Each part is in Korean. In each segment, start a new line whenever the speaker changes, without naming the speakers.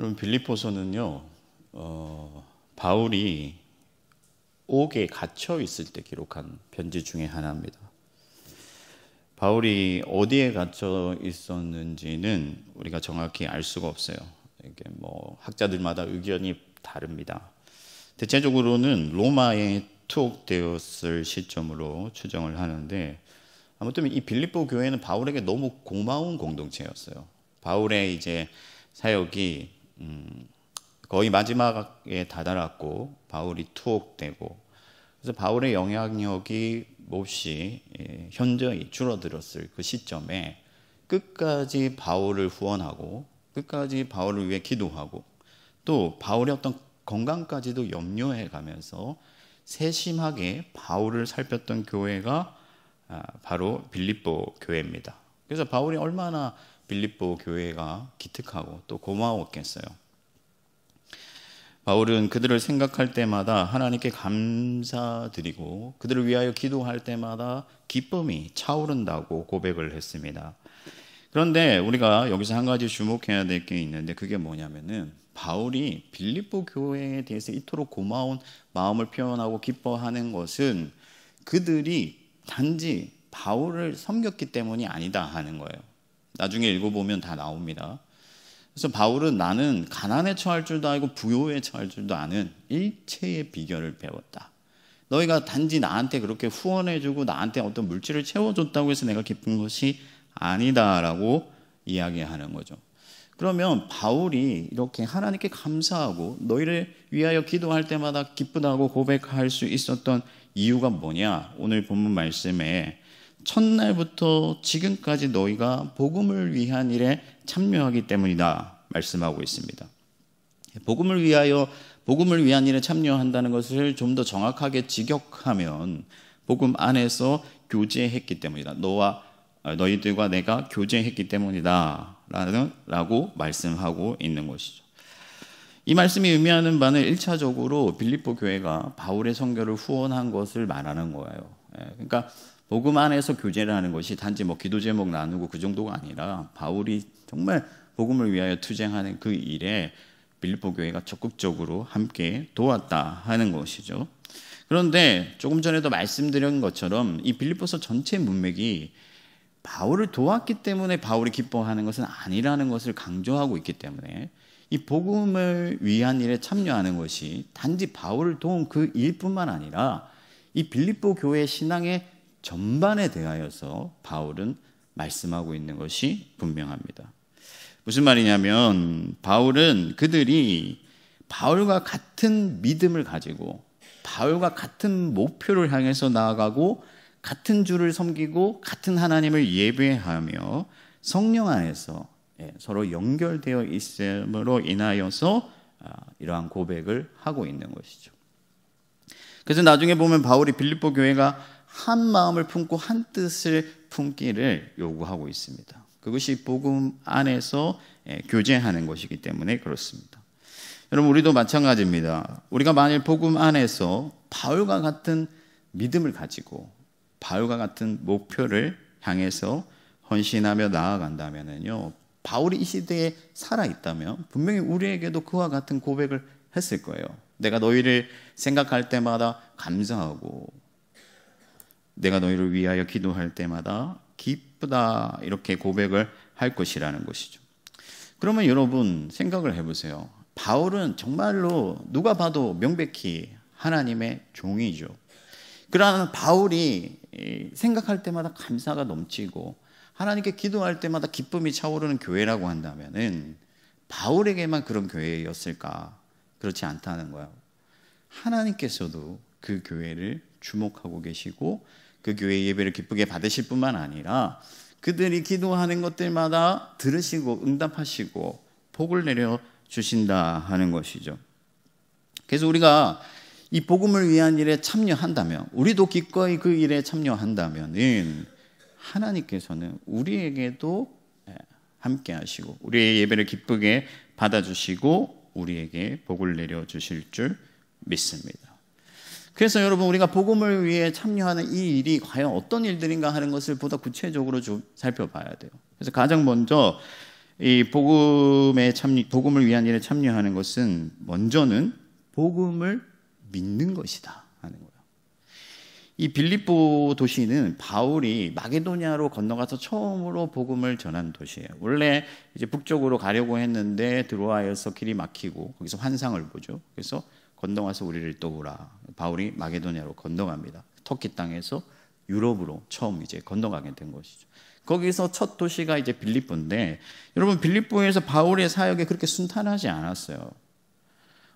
여러분 빌립보서는요, 바울이 옥에 갇혀 있을 때 기록한 편지 중에 하나입니다. 바울이 어디에 갇혀 있었는지는 우리가 정확히 알 수가 없어요. 이게 학자들마다 의견이 다릅니다. 대체적으로는 로마에 투옥되었을 시점으로 추정을 하는데, 아무튼 이 빌립보 교회는 바울에게 너무 고마운 공동체였어요. 바울의 이제 사역이 거의 마지막에 다다랐고 바울이 투옥되고, 그래서 바울의 영향력이 몹시 현저히 줄어들었을 그 시점에 끝까지 바울을 후원하고 끝까지 바울을 위해 기도하고 또 바울의 어떤 건강까지도 염려해 가면서 세심하게 바울을 살폈던 교회가 바로 빌립보 교회입니다. 그래서 바울이 얼마나 빌립보 교회가 기특하고 또 고마웠겠어요. 바울은 그들을 생각할 때마다 하나님께 감사드리고 그들을 위하여 기도할 때마다 기쁨이 차오른다고 고백을 했습니다. 그런데 우리가 여기서 한 가지 주목해야 될 게 있는데, 그게 뭐냐면은 바울이 빌립보 교회에 대해서 이토록 고마운 마음을 표현하고 기뻐하는 것은 그들이 단지 바울을 섬겼기 때문이 아니다 하는 거예요. 나중에 읽어보면 다 나옵니다. 그래서 바울은 나는 가난에 처할 줄도 알고 부요에 처할 줄도 아는 일체의 비결을 배웠다. 너희가 단지 나한테 그렇게 후원해주고 나한테 어떤 물질을 채워줬다고 해서 내가 기쁜 것이 아니다라고 이야기하는 거죠. 그러면 바울이 이렇게 하나님께 감사하고 너희를 위하여 기도할 때마다 기쁘다고 고백할 수 있었던 이유가 뭐냐? 오늘 본문 말씀에 첫날부터 지금까지 너희가 복음을 위한 일에 참여하기 때문이다 말씀하고 있습니다. 복음을 위한 일에 참여한다는 것을 좀 더 정확하게 직역하면 복음 안에서 교제했기 때문이다. 너희들과 내가 교제했기 때문이다 라고 말씀하고 있는 것이죠. 이 말씀이 의미하는 바는 1차적으로 빌립보 교회가 바울의 선교를 후원한 것을 말하는 거예요. 그러니까 복음 안에서 교제를 하는 것이 단지 기도 제목 나누고 그 정도가 아니라 바울이 정말 복음을 위하여 투쟁하는 그 일에 빌립보 교회가 적극적으로 함께 도왔다 하는 것이죠. 그런데 조금 전에도 말씀드린 것처럼 이 빌립보서 전체 문맥이 바울을 도왔기 때문에 바울이 기뻐하는 것은 아니라는 것을 강조하고 있기 때문에 이 복음을 위한 일에 참여하는 것이 단지 바울을 도운 그 일뿐만 아니라 이 빌립보 교회의 신앙의 전반에 대하여서 바울은 말씀하고 있는 것이 분명합니다. 무슨 말이냐면 바울은 그들이 바울과 같은 믿음을 가지고 바울과 같은 목표를 향해서 나아가고 같은 주를 섬기고 같은 하나님을 예배하며 성령 안에서 서로 연결되어 있음으로 인하여서 이러한 고백을 하고 있는 것이죠. 그래서 나중에 보면 바울이 빌립보 교회가 한 마음을 품고 한 뜻을 품기를 요구하고 있습니다. 그것이 복음 안에서 교제하는 것이기 때문에 그렇습니다. 여러분, 우리도 마찬가지입니다. 우리가 만일 복음 안에서 바울과 같은 믿음을 가지고 바울과 같은 목표를 향해서 헌신하며 나아간다면요, 바울이 이 시대에 살아있다면 분명히 우리에게도 그와 같은 고백을 했을 거예요. 내가 너희를 생각할 때마다 감사하고 내가 너희를 위하여 기도할 때마다 기쁘다 이렇게 고백을 할 것이라는 것이죠. 그러면 여러분 생각을 해보세요. 바울은 정말로 누가 봐도 명백히 하나님의 종이죠. 그러나 바울이 생각할 때마다 감사가 넘치고 하나님께 기도할 때마다 기쁨이 차오르는 교회라고 한다면은 바울에게만 그런 교회였을까? 그렇지 않다는 거예요. 하나님께서도 그 교회를 주목하고 계시고 그 교회 예배를 기쁘게 받으실 뿐만 아니라 그들이 기도하는 것들마다 들으시고 응답하시고 복을 내려 주신다 하는 것이죠. 그래서 우리가 이 복음을 위한 일에 참여한다면, 우리도 기꺼이 그 일에 참여한다면은 하나님께서는 우리에게도 함께 하시고 우리의 예배를 기쁘게 받아주시고 우리에게 복을 내려 주실 줄 믿습니다. 그래서 여러분, 우리가 복음을 위해 참여하는 이 일이 과연 어떤 일들인가 하는 것을 보다 구체적으로 좀 살펴봐야 돼요. 그래서 가장 먼저 이 복음을 위한 일에 참여하는 것은 먼저는 복음을 믿는 것이다 하는 거예요. 이 빌립보 도시는 바울이 마게도냐로 건너가서 처음으로 복음을 전한 도시예요. 원래 이제 북쪽으로 가려고 했는데 드로아에서 길이 막히고 거기서 환상을 보죠. 그래서 건너와서 우리를 도우라. 바울이 마게도냐로 건너갑니다. 터키 땅에서 유럽으로 처음 이제 건너가게 된 것이죠. 거기서 첫 도시가 이제 빌립보인데, 여러분 빌립보에서 바울의 사역이 그렇게 순탄하지 않았어요.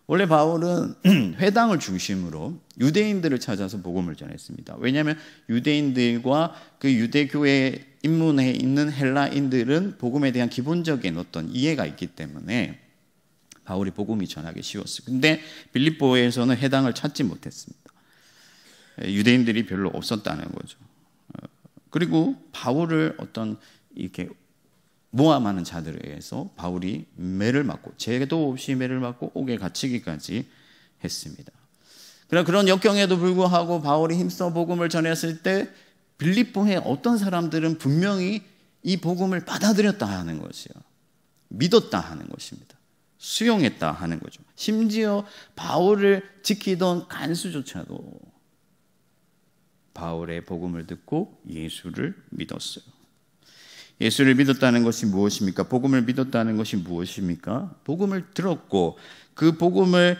원래 바울은 회당을 중심으로 유대인들을 찾아서 복음을 전했습니다. 왜냐하면 유대인들과 그 유대교회에 입문해 있는 헬라인들은 복음에 대한 기본적인 어떤 이해가 있기 때문에 바울이 복음이 전하기 쉬웠어요. 근데 빌립보에서는 회당을 찾지 못했습니다. 유대인들이 별로 없었다는 거죠. 그리고 바울을 어떤 이렇게 모함하는 자들에 의해서 바울이 매를 맞고, 죄도 없이 매를 맞고 옥에 갇히기까지 했습니다. 그러나 그런 역경에도 불구하고 바울이 힘써 복음을 전했을 때 빌립보의 어떤 사람들은 분명히 이 복음을 받아들였다 하는 것이요, 믿었다 하는 것입니다. 수용했다 하는 거죠. 심지어 바울을 지키던 간수조차도 바울의 복음을 듣고 예수를 믿었어요. 예수를 믿었다는 것이 무엇입니까? 복음을 믿었다는 것이 무엇입니까? 복음을 들었고 그 복음을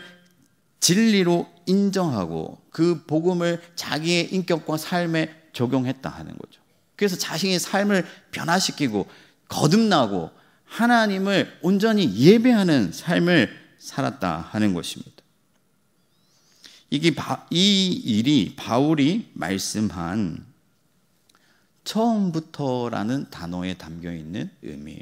진리로 인정하고 그 복음을 자기의 인격과 삶에 적용했다 하는 거죠. 그래서 자신의 삶을 변화시키고 거듭나고 하나님을 온전히 예배하는 삶을 살았다 하는 것입니다. 이 일이 바울이 말씀한 처음부터라는 단어에 담겨 있는 의미예요.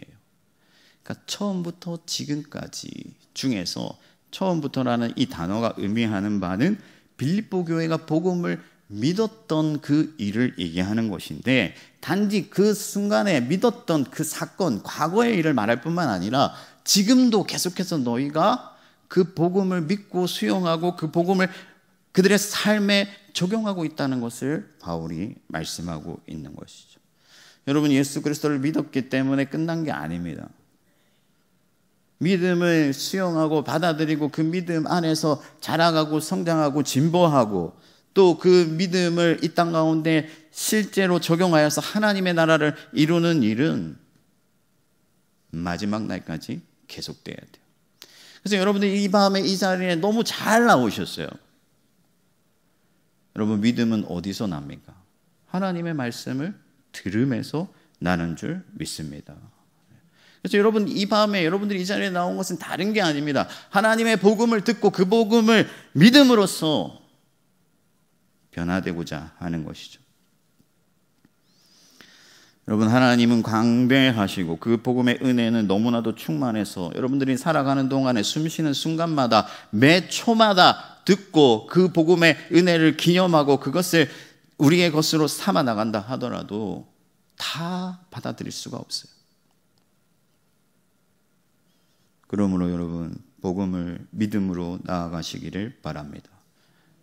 그러니까 처음부터 지금까지 중에서 처음부터라는 이 단어가 의미하는 바는 빌립보 교회가 복음을 믿었던 그 일을 얘기하는 것인데, 단지 그 순간에 믿었던 그 사건, 과거의 일을 말할 뿐만 아니라 지금도 계속해서 너희가 그 복음을 믿고 수용하고 그 복음을 그들의 삶에 적용하고 있다는 것을 바울이 말씀하고 있는 것이죠. 여러분, 예수 그리스도를 믿었기 때문에 끝난 게 아닙니다. 믿음을 수용하고 받아들이고 그 믿음 안에서 자라가고 성장하고 진보하고 또 그 믿음을 이 땅 가운데 실제로 적용하여서 하나님의 나라를 이루는 일은 마지막 날까지 계속돼야 돼요. 그래서 여러분들이 이 밤에 이 자리에 너무 잘 나오셨어요. 여러분, 믿음은 어디서 납니까? 하나님의 말씀을 들으면서 나는 줄 믿습니다. 그래서 여러분, 이 밤에 여러분들이 이 자리에 나온 것은 다른 게 아닙니다. 하나님의 복음을 듣고 그 복음을 믿음으로써 변화되고자 하는 것이죠. 여러분, 하나님은 광대하시고 그 복음의 은혜는 너무나도 충만해서 여러분들이 살아가는 동안에 숨쉬는 순간마다 매 초마다 듣고 그 복음의 은혜를 기념하고 그것을 우리의 것으로 삼아 나간다 하더라도 다 받아들일 수가 없어요. 그러므로 여러분, 복음을 믿음으로 나아가시기를 바랍니다.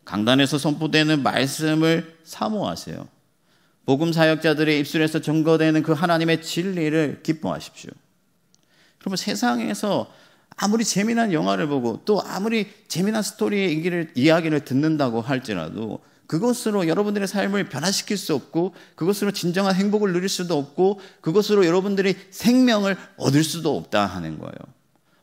강단에서 선포되는 말씀을 사모하세요. 복음 사역자들의 입술에서 증거되는 그 하나님의 진리를 기뻐하십시오. 여러분, 세상에서 아무리 재미난 영화를 보고 또 아무리 재미난 스토리의 이야기를 듣는다고 할지라도 그것으로 여러분들의 삶을 변화시킬 수 없고 그것으로 진정한 행복을 누릴 수도 없고 그것으로 여러분들이 생명을 얻을 수도 없다 하는 거예요.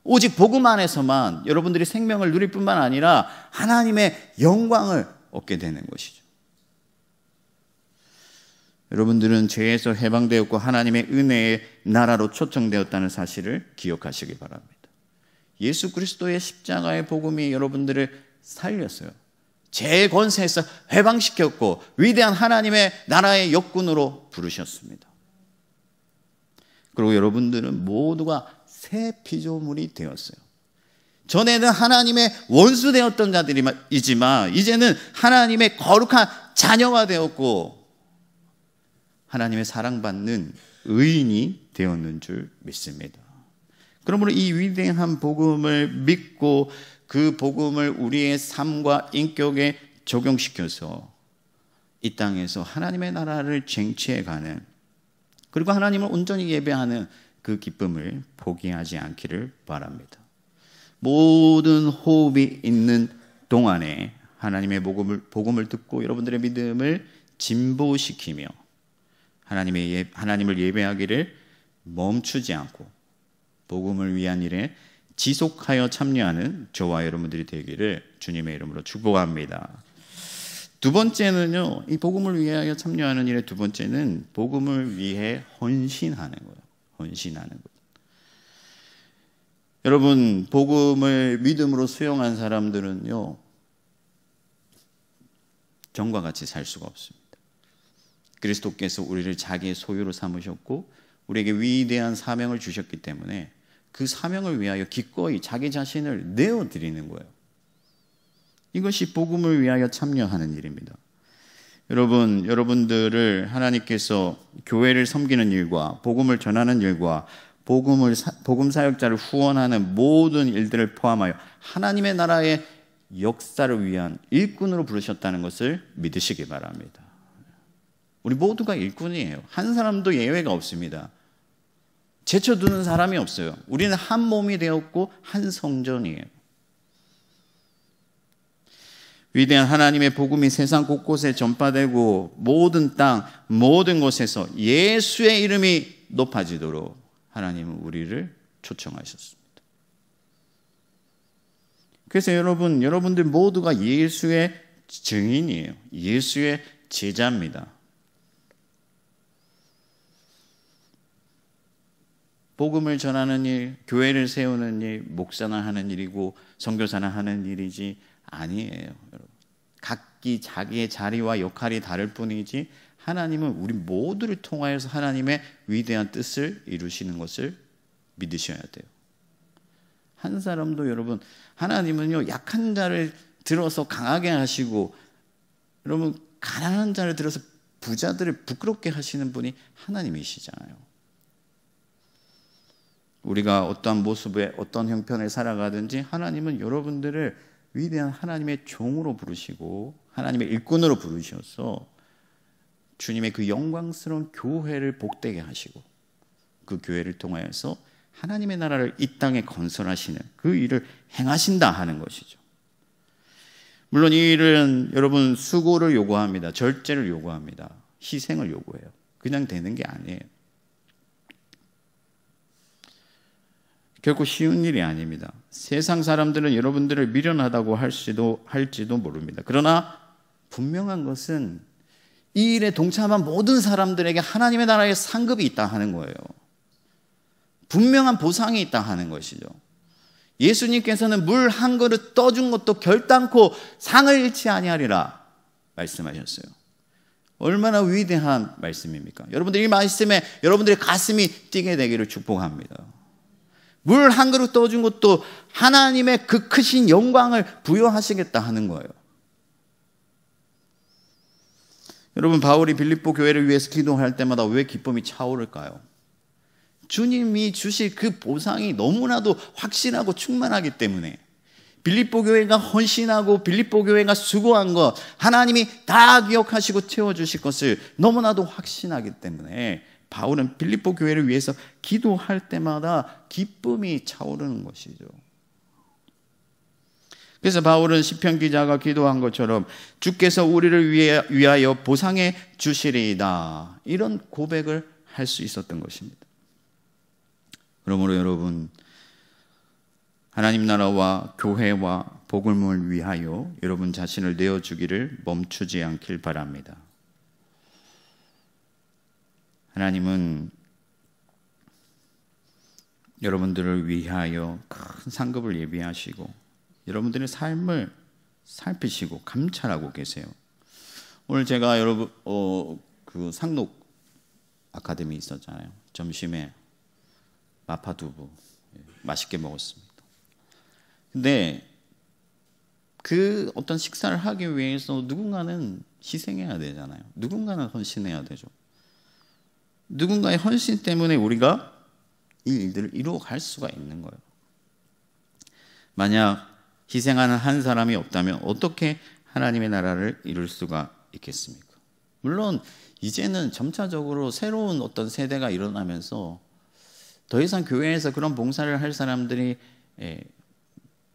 오직 복음 안에서만 여러분들이 생명을 누릴 뿐만 아니라 하나님의 영광을 얻게 되는 것이죠. 여러분들은 죄에서 해방되었고 하나님의 은혜의 나라로 초청되었다는 사실을 기억하시기 바랍니다. 예수 그리스도의 십자가의 복음이 여러분들을 살렸어요. 죄의 권세에서 해방시켰고 위대한 하나님의 나라의 역군으로 부르셨습니다. 그리고 여러분들은 모두가 새 피조물이 되었어요. 전에는 하나님의 원수 되었던 자들이지만 이제는 하나님의 거룩한 자녀가 되었고 하나님의 사랑받는 의인이 되었는 줄 믿습니다. 그러므로 이 위대한 복음을 믿고 그 복음을 우리의 삶과 인격에 적용시켜서 이 땅에서 하나님의 나라를 쟁취해가는, 그리고 하나님을 온전히 예배하는 그 기쁨을 포기하지 않기를 바랍니다. 모든 호흡이 있는 동안에 하나님의 복음을 듣고 여러분들의 믿음을 진보시키며 하나님을 예배하기를 멈추지 않고 복음을 위한 일에 지속하여 참여하는 저와 여러분들이 되기를 주님의 이름으로 축복합니다. 두 번째는요, 이 복음을 위하여 참여하는 일의 두 번째는 복음을 위해 헌신하는 거예요. 헌신하는 것. 여러분, 복음을 믿음으로 수용한 사람들은요, 전과 같이 살 수가 없습니다. 그리스도께서 우리를 자기의 소유로 삼으셨고 우리에게 위대한 사명을 주셨기 때문에 그 사명을 위하여 기꺼이 자기 자신을 내어드리는 거예요. 이것이 복음을 위하여 참여하는 일입니다. 여러분들을 하나님께서 교회를 섬기는 일과 복음을 전하는 일과 복음 사역자를 후원하는 모든 일들을 포함하여 하나님의 나라의 역사를 위한 일꾼으로 부르셨다는 것을 믿으시기 바랍니다. 우리 모두가 일꾼이에요. 한 사람도 예외가 없습니다. 제쳐두는 사람이 없어요. 우리는 한 몸이 되었고 한 성전이에요. 위대한 하나님의 복음이 세상 곳곳에 전파되고 모든 땅, 모든 곳에서 예수의 이름이 높아지도록 하나님은 우리를 초청하셨습니다. 그래서 여러분들 모두가 예수의 증인이에요. 예수의 제자입니다. 복음을 전하는 일, 교회를 세우는 일, 목사나 하는 일이고 선교사나 하는 일이지 아니에요. 각기 자기의 자리와 역할이 다를 뿐이지 하나님은 우리 모두를 통하여서 하나님의 위대한 뜻을 이루시는 것을 믿으셔야 돼요. 한 사람도 여러분, 하나님은요 약한 자를 들어서 강하게 하시고 여러분 가난한 자를 들어서 부자들을 부끄럽게 하시는 분이 하나님이시잖아요. 우리가 어떠한 모습에 어떤 형편을 살아가든지 하나님은 여러분들을 위대한 하나님의 종으로 부르시고 하나님의 일꾼으로 부르셔서 주님의 그 영광스러운 교회를 복되게 하시고 그 교회를 통하여서 하나님의 나라를 이 땅에 건설하시는 그 일을 행하신다 하는 것이죠. 물론 이 일은 여러분 수고를 요구합니다. 절제를 요구합니다. 희생을 요구해요. 그냥 되는 게 아니에요. 결코 쉬운 일이 아닙니다. 세상 사람들은 여러분들을 미련하다고 할지도 모릅니다. 그러나 분명한 것은 이 일에 동참한 모든 사람들에게 하나님의 나라의 상급이 있다 하는 거예요. 분명한 보상이 있다 하는 것이죠. 예수님께서는 물 한 그릇 떠준 것도 결단코 상을 잃지 아니하리라 말씀하셨어요. 얼마나 위대한 말씀입니까? 여러분들 이 말씀에 여러분들의 가슴이 뛰게 되기를 축복합니다. 물 한 그릇 떠준 것도 하나님의 그 크신 영광을 부여하시겠다 하는 거예요. 여러분 바울이 빌립보 교회를 위해서 기도할 때마다 왜 기쁨이 차오를까요? 주님이 주실 그 보상이 너무나도 확실하고 충만하기 때문에 빌립보 교회가 헌신하고 빌립보 교회가 수고한 것 하나님이 다 기억하시고 채워주실 것을 너무나도 확신하기 때문에 바울은 빌립보 교회를 위해서 기도할 때마다 기쁨이 차오르는 것이죠. 그래서 바울은 시편 기자가 기도한 것처럼 주께서 우리를 위하여 보상해 주시리이다 이런 고백을 할 수 있었던 것입니다. 그러므로 여러분 하나님 나라와 교회와 복음을 위하여 여러분 자신을 내어주기를 멈추지 않길 바랍니다. 하나님은 여러분들을 위하여 큰 상급을 예비하시고 여러분들의 삶을 살피시고 감찰하고 계세요. 오늘 제가 여러분 그 상록 아카데미 있었잖아요. 점심에 마파두부 맛있게 먹었습니다. 근데 그 어떤 식사를 하기 위해서 누군가는 희생해야 되잖아요. 누군가는 헌신해야 되죠. 누군가의 헌신 때문에 우리가 이 일들을 이루어갈 수가 있는 거예요. 만약 희생하는 한 사람이 없다면 어떻게 하나님의 나라를 이룰 수가 있겠습니까? 물론 이제는 점차적으로 새로운 어떤 세대가 일어나면서 더 이상 교회에서 그런 봉사를 할 사람들이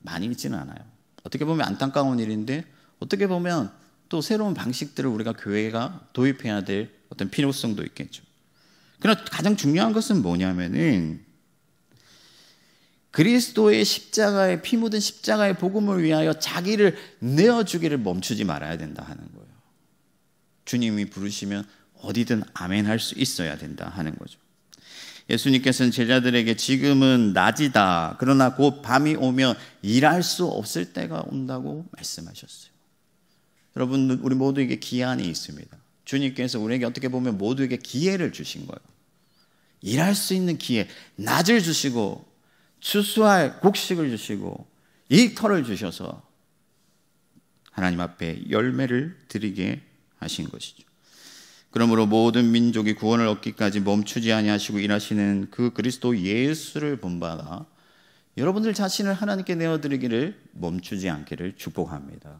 많이 있지는 않아요. 어떻게 보면 안타까운 일인데 어떻게 보면 또 새로운 방식들을 우리가 교회가 도입해야 될 어떤 필요성도 있겠죠. 그러나 가장 중요한 것은 뭐냐면은 그리스도의 십자가의 피 묻은 십자가의 복음을 위하여 자기를 내어주기를 멈추지 말아야 된다 하는 거예요. 주님이 부르시면 어디든 아멘 할 수 있어야 된다 하는 거죠. 예수님께서는 제자들에게 지금은 낮이다. 그러나 곧 밤이 오면 일할 수 없을 때가 온다고 말씀하셨어요. 여러분, 우리 모두에게 기한이 있습니다. 주님께서 우리에게 어떻게 보면 모두에게 기회를 주신 거예요. 일할 수 있는 기회, 낮을 주시고 추수할 곡식을 주시고 일터를 주셔서 하나님 앞에 열매를 드리게 하신 것이죠. 그러므로 모든 민족이 구원을 얻기까지 멈추지 아니하시고 일하시는 그 그리스도 예수를 본받아 여러분들 자신을 하나님께 내어드리기를 멈추지 않기를 축복합니다.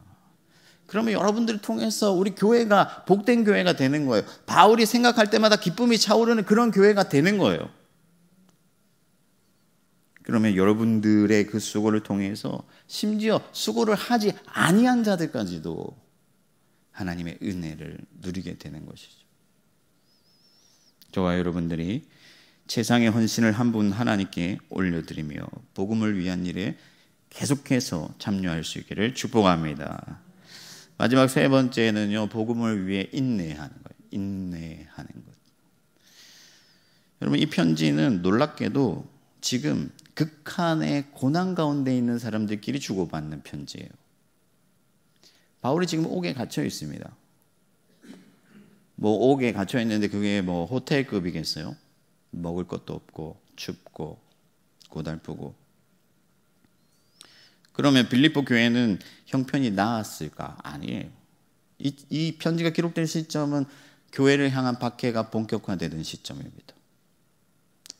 그러면 여러분들을 통해서 우리 교회가 복된 교회가 되는 거예요. 바울이 생각할 때마다 기쁨이 차오르는 그런 교회가 되는 거예요. 그러면 여러분들의 그 수고를 통해서 심지어 수고를 하지 아니한 자들까지도 하나님의 은혜를 누리게 되는 것이죠. 저와 여러분들이 세상의 헌신을 한 분 하나님께 올려드리며 복음을 위한 일에 계속해서 참여할 수 있기를 축복합니다. 마지막 세 번째는요, 복음을 위해 인내하는 거예요. 인내하는 것. 여러분, 이 편지는 놀랍게도 지금 극한의 고난 가운데 있는 사람들끼리 주고받는 편지예요. 바울이 지금 옥에 갇혀 있습니다. 뭐 옥에 갇혀 있는데 그게 뭐 호텔급이겠어요? 먹을 것도 없고 춥고 고달프고. 그러면 빌립보 교회는 형편이 나았을까? 아니에요. 이 편지가 기록된 시점은 교회를 향한 박해가 본격화되던 시점입니다.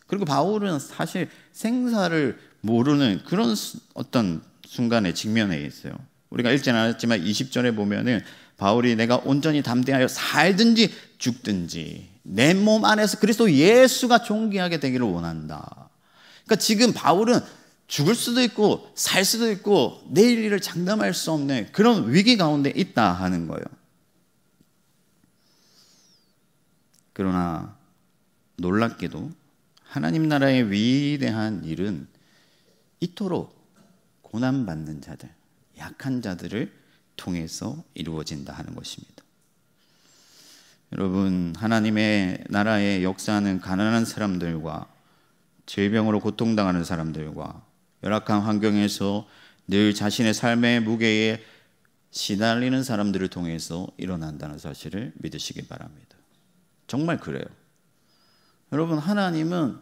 그리고 바울은 사실 생사를 모르는 그런 어떤 순간에 직면해 있어요. 우리가 읽지는 않았지만 20절에 보면은 바울이 내가 온전히 담대하여 살든지 죽든지 내 몸 안에서 그리스도 예수가 존귀하게 되기를 원한다. 그러니까 지금 바울은 죽을 수도 있고 살 수도 있고 내일 일을 장담할 수 없는 그런 위기 가운데 있다 하는 거예요. 그러나 놀랍게도 하나님 나라의 위대한 일은 이토록 고난받는 자들, 약한 자들을 통해서 이루어진다 하는 것입니다. 여러분, 하나님의 나라의 역사는 가난한 사람들과 질병으로 고통당하는 사람들과 열악한 환경에서 늘 자신의 삶의 무게에 시달리는 사람들을 통해서 일어난다는 사실을 믿으시기 바랍니다. 정말 그래요. 여러분, 하나님은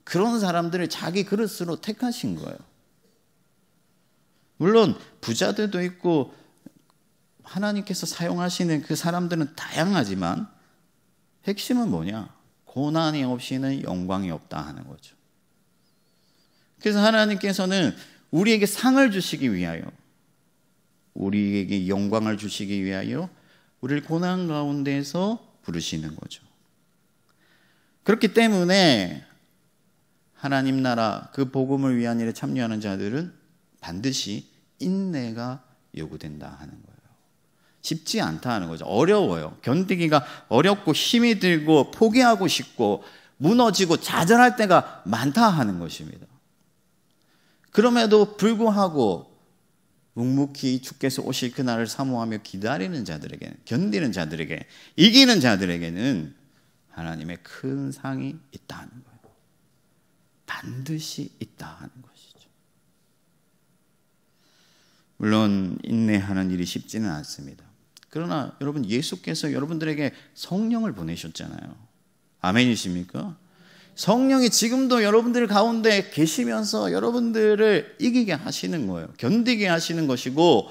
그런 사람들을 자기 그릇으로 택하신 거예요. 물론 부자들도 있고 하나님께서 사용하시는 그 사람들은 다양하지만 핵심은 뭐냐? 고난이 없이는 영광이 없다 하는 거죠. 그래서 하나님께서는 우리에게 상을 주시기 위하여, 우리에게 영광을 주시기 위하여 우리를 고난 가운데에서 부르시는 거죠. 그렇기 때문에 하나님 나라 그 복음을 위한 일에 참여하는 자들은 반드시 인내가 요구된다 하는 거예요. 쉽지 않다 하는 거죠. 어려워요. 견디기가 어렵고 힘이 들고 포기하고 싶고 무너지고 좌절할 때가 많다 하는 것입니다. 그럼에도 불구하고 묵묵히 주께서 오실 그날을 사모하며 기다리는 자들에게, 견디는 자들에게, 이기는 자들에게는 하나님의 큰 상이 있다는 거예요. 반드시 있다 하는 것이죠. 물론 인내하는 일이 쉽지는 않습니다. 그러나 여러분, 예수께서 여러분들에게 성령을 보내셨잖아요. 아멘이십니까? 성령이 지금도 여러분들 가운데 계시면서 여러분들을 이기게 하시는 거예요. 견디게 하시는 것이고,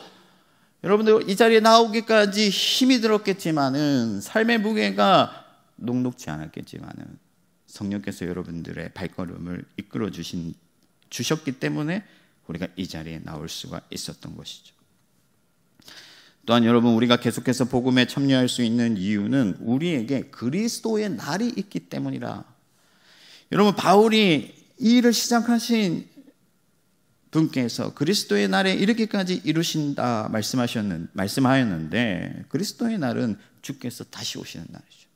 여러분들 이 자리에 나오기까지 힘이 들었겠지만은, 삶의 무게가 녹록지 않았겠지만은 성령께서 여러분들의 발걸음을 이끌어 주셨기 때문에 우리가 이 자리에 나올 수가 있었던 것이죠. 또한 여러분, 우리가 계속해서 복음에 참여할 수 있는 이유는 우리에게 그리스도의 날이 있기 때문이라. 여러분, 바울이 이 일을 시작하신 분께서 그리스도의 날에 이렇게까지 이루신다 말씀하였는데, 그리스도의 날은 주께서 다시 오시는 날이죠.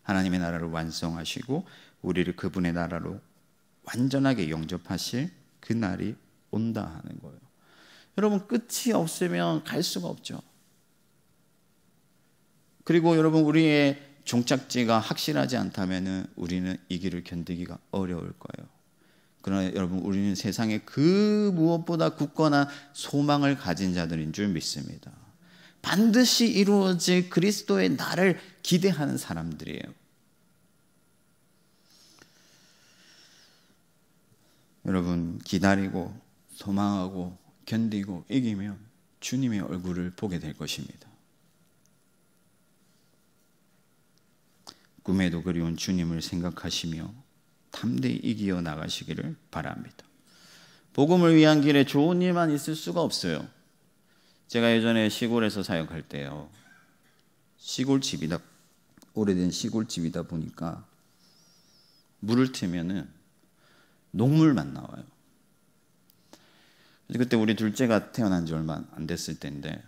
하나님의 나라를 완성하시고 우리를 그분의 나라로 완전하게 영접하실 그 날이 온다 하는 거예요. 여러분, 끝이 없으면 갈 수가 없죠. 그리고 여러분, 우리의 종착지가 확실하지 않다면 우리는 이 길을 견디기가 어려울 거예요. 그러나 여러분, 우리는 세상에 그 무엇보다 굳건한 소망을 가진 자들인 줄 믿습니다. 반드시 이루어질 그리스도의 날을 기대하는 사람들이에요. 여러분, 기다리고 소망하고 견디고 이기면 주님의 얼굴을 보게 될 것입니다. 꿈에도 그리운 주님을 생각하시며 담대히 이기어 나가시기를 바랍니다. 복음을 위한 길에 좋은 일만 있을 수가 없어요. 제가 예전에 시골에서 사역할 때요, 시골집이다, 오래된 시골집이다 보니까 물을 트면은 녹물만 나와요. 그때 우리 둘째가 태어난 지 얼마 안 됐을 때인데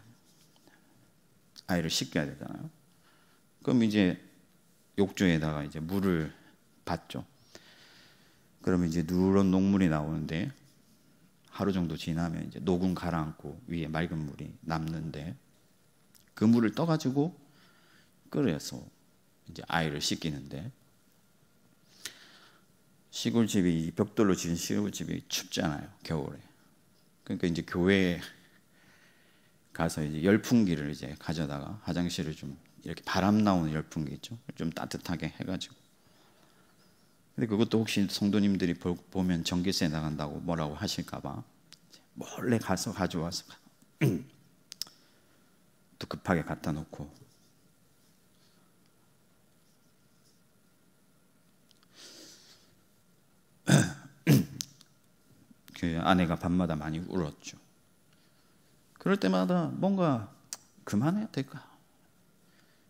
아이를 씻겨야 되잖아요. 그럼 이제 욕조에다가 이제 물을 받죠. 그러면 이제 누런 녹물이 나오는데 하루 정도 지나면 이제 녹은 가라앉고 위에 맑은 물이 남는데, 그 물을 떠가지고 끓여서 이제 아이를 씻기는데, 시골집이 벽돌로 지은 시골집이 춥잖아요, 겨울에. 그러니까 이제 교회에 가서 이제 열풍기를 이제 가져다가 화장실을 좀 이렇게 바람 나오는 열풍기 있죠, 좀 따뜻하게 해가지고. 근데 그것도 혹시 성도님들이 보면 전기세 나간다고 뭐라고 하실까봐 몰래 가서 가져와서 또 급하게 갖다 놓고, 그 아내가 밤마다 많이 울었죠. 그럴 때마다 뭔가 그만해야 될까,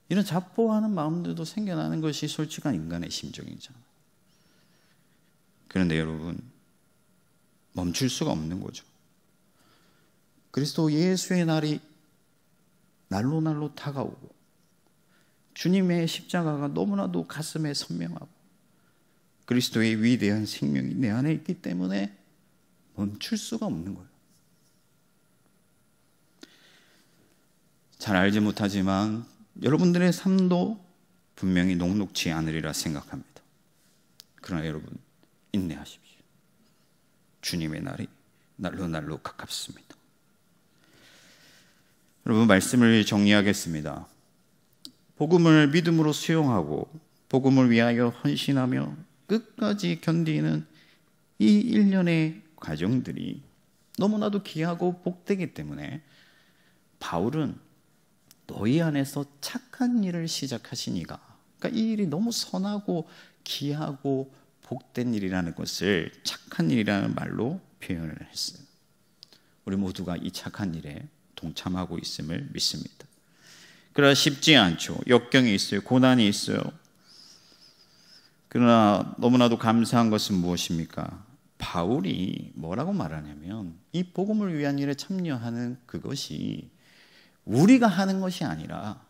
이런 자포하는 마음들도 생겨나는 것이 솔직한 인간의 심정이잖아요. 그런데 여러분, 멈출 수가 없는 거죠. 그리스도 예수의 날이 날로 다가오고 주님의 십자가가 너무나도 가슴에 선명하고 그리스도의 위대한 생명이 내 안에 있기 때문에 멈출 수가 없는 거예요. 잘 알지 못하지만 여러분들의 삶도 분명히 녹록지 않으리라 생각합니다. 그러나 여러분, 인내하십시오. 주님의 날이 날로 가깝습니다. 여러분, 말씀을 정리하겠습니다. 복음을 믿음으로 수용하고 복음을 위하여 헌신하며 끝까지 견디는 이 일련의 과정들이 너무나도 귀하고 복되기 때문에 바울은 너희 안에서 착한 일을 시작하신 이가, 그러니까 이 일이 너무 선하고 귀하고 복된 일이라는 것을 착한 일이라는 말로 표현을 했어요. 우리 모두가 이 착한 일에 동참하고 있음을 믿습니다. 그러나 쉽지 않죠. 역경이 있어요. 고난이 있어요. 그러나 너무나도 감사한 것은 무엇입니까? 바울이 뭐라고 말하냐면, 이 복음을 위한 일에 참여하는 그것이 우리가 하는 것이 아니라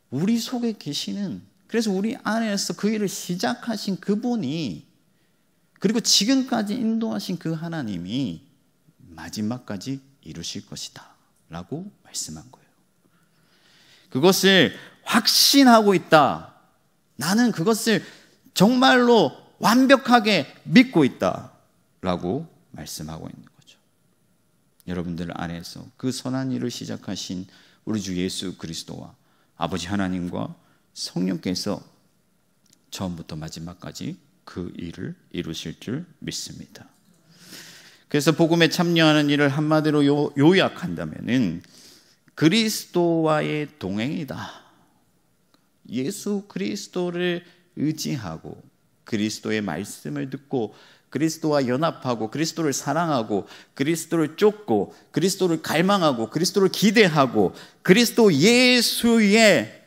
우리 속에 계시는, 그래서 우리 안에서 그 일을 시작하신 그분이, 그리고 지금까지 인도하신 그 하나님이 마지막까지 이루실 것이다 라고 말씀한 거예요. 그것을 확신하고 있다. 나는 그것을 정말로 완벽하게 믿고 있다 라고 말씀하고 있는 거죠. 여러분들 안에서 그 선한 일을 시작하신 우리 주 예수 그리스도와 아버지 하나님과 성령께서 처음부터 마지막까지 그 일을 이루실 줄 믿습니다. 그래서 복음에 참여하는 일을 한마디로 요약한다면은 그리스도와의 동행이다. 예수 그리스도를 의지하고 그리스도의 말씀을 듣고 그리스도와 연합하고 그리스도를 사랑하고 그리스도를 쫓고 그리스도를 갈망하고 그리스도를 기대하고 그리스도 예수의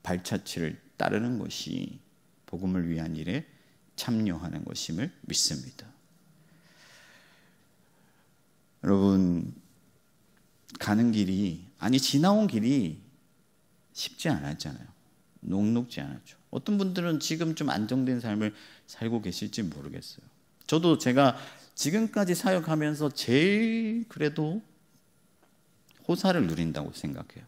발자취를 따르는 것이 복음을 위한 일의 참여하는 것임을 믿습니다. 여러분, 가는 길이, 지나온 길이 쉽지 않았잖아요. 녹록지 않았죠. 어떤 분들은 지금 좀 안정된 삶을 살고 계실지 모르겠어요. 저도 제가 지금까지 사역하면서 제일 그래도 호사를 누린다고 생각해요.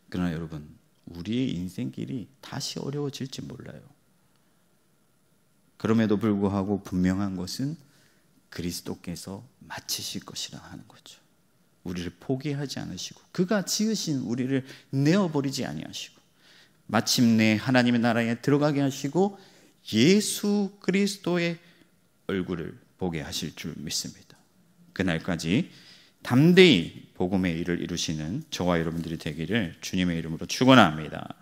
그러나 여러분, 우리의 인생길이 다시 어려워질지 몰라요. 그럼에도 불구하고 분명한 것은 그리스도께서 마치실 것이라 하는 거죠. 우리를 포기하지 않으시고 그가 지으신 우리를 내어버리지 아니하시고 마침내 하나님의 나라에 들어가게 하시고 예수 그리스도의 얼굴을 보게 하실 줄 믿습니다. 그날까지 담대히 복음의 일을 이루시는 저와 여러분들이 되기를 주님의 이름으로 축원합니다.